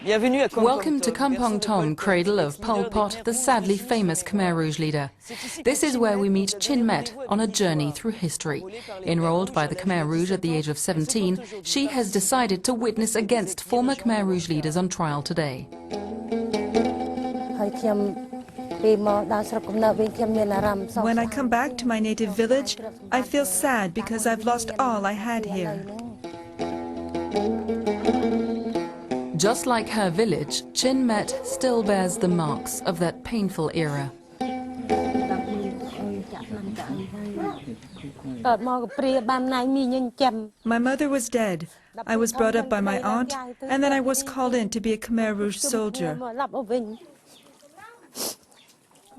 Welcome to Kampong Tom, cradle of Pol Pot, the sadly famous Khmer Rouge leader. This is where we meet Chin Met on a journey through history. Enrolled by the Khmer Rouge at the age of 17, she has decided to witness against former Khmer Rouge leaders on trial today. When I come back to my native village, I feel sad because I've lost all I had here. Just like her village, Chin Met still bears the marks of that painful era. My mother was dead. I was brought up by my aunt, and then I was called in to be a Khmer Rouge soldier.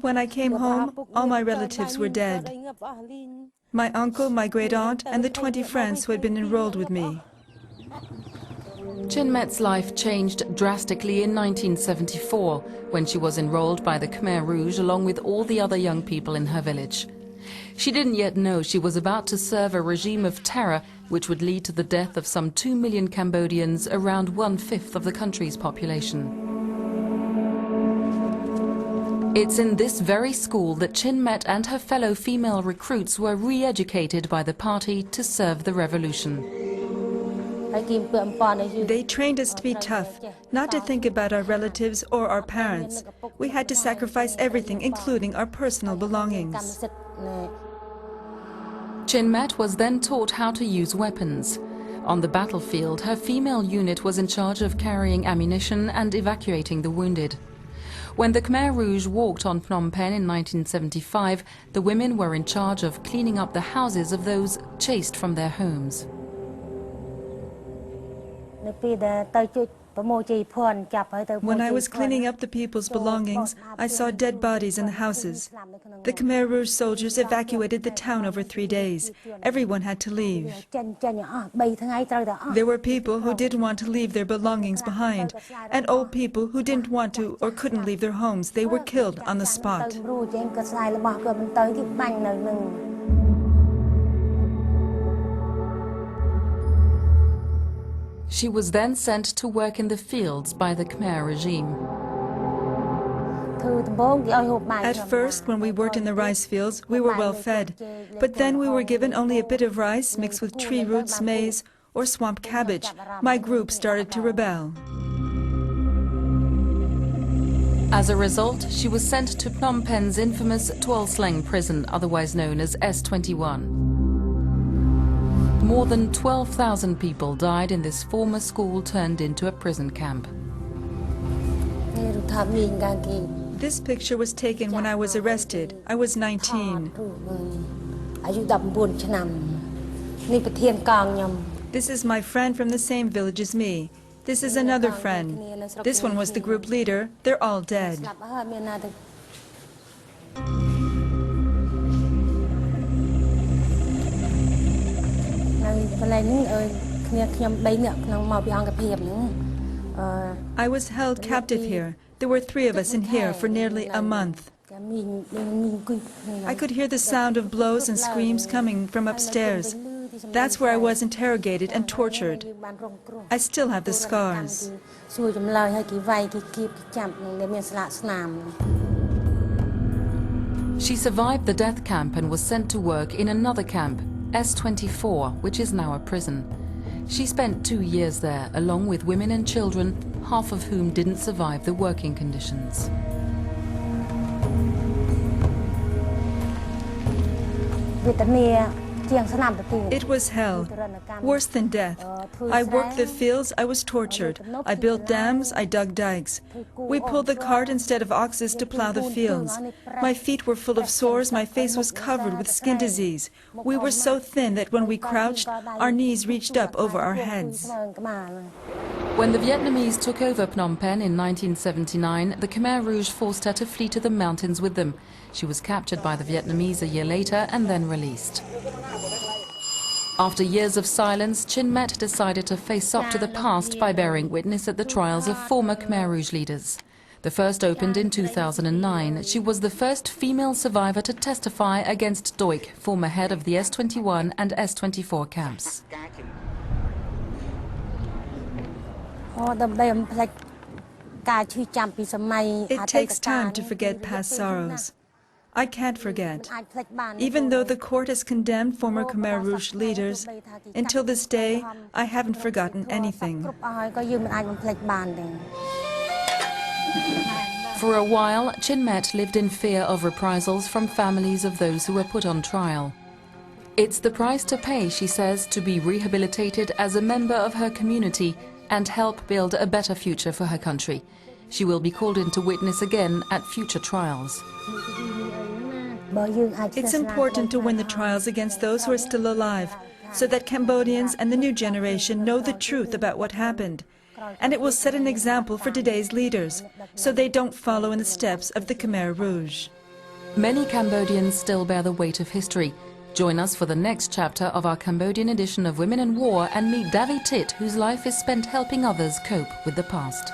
When I came home, all my relatives were dead. My uncle, my great-aunt, and the 20 friends who had been enrolled with me. Chin Met's life changed drastically in 1974, when she was enrolled by the Khmer Rouge along with all the other young people in her village. She didn't yet know she was about to serve a regime of terror which would lead to the death of some 2 million Cambodians, around 1/5 of the country's population. It's in this very school that Chin Met and her fellow female recruits were re-educated by the party to serve the revolution. They trained us to be tough, not to think about our relatives or our parents. We had to sacrifice everything, including our personal belongings. Chin Met was then taught how to use weapons. On the battlefield, her female unit was in charge of carrying ammunition and evacuating the wounded. When the Khmer Rouge walked on Phnom Penh in 1975, the women were in charge of cleaning up the houses of those chased from their homes. When I was cleaning up the people's belongings, I saw dead bodies in the houses. The Khmer Rouge soldiers evacuated the town over 3 days. Everyone had to leave. There were people who didn't want to leave their belongings behind, and old people who didn't want to or couldn't leave their homes. They were killed on the spot. She was then sent to work in the fields by the Khmer regime. At first, when we worked in the rice fields, we were well fed. But then we were given only a bit of rice mixed with tree roots, maize, or swamp cabbage. My group started to rebel. As a result, she was sent to Phnom Penh's infamous Tuol Sleng prison, otherwise known as S21. More than 12,000 people died in this former school turned into a prison camp. This picture was taken when I was arrested. I was 19. This is my friend from the same village as me. This is another friend. This one was the group leader. They're all dead. I was held captive here. There were 3 of us in here for nearly a month. I could hear the sound of blows and screams coming from upstairs. That's where I was interrogated and tortured. I still have the scars. She survived the death camp and was sent to work in another camp, S24, which is now a prison. She spent 2 years there, along with women and children, half of whom didn't survive the working conditions. It was hell, worse than death. I worked the fields, I was tortured. I built dams, I dug dikes. We pulled the cart instead of oxes to plow the fields. My feet were full of sores, my face was covered with skin disease. We were so thin that when we crouched, our knees reached up over our heads. When the Vietnamese took over Phnom Penh in 1979, the Khmer Rouge forced her to flee to the mountains with them. She was captured by the Vietnamese a year later and then released. After years of silence, Chin Met decided to face up to the past by bearing witness at the trials of former Khmer Rouge leaders. The first opened in 2009. She was the first female survivor to testify against Doik, former head of the S21 and S24 camps. It takes time to forget past sorrows. I can't forget. Even though the court has condemned former Khmer Rouge leaders, until this day, I haven't forgotten anything. For a while, Chinmet lived in fear of reprisals from families of those who were put on trial. It's the price to pay, she says, to be rehabilitated as a member of her community and help build a better future for her country. She will be called in to witness again at future trials. It's important to win the trials against those who are still alive, so that Cambodians and the new generation know the truth about what happened. And it will set an example for today's leaders, so they don't follow in the steps of the Khmer Rouge. Many Cambodians still bear the weight of history. Join us for the next chapter of our Cambodian edition of Women in War and meet Davi Tit, whose life is spent helping others cope with the past.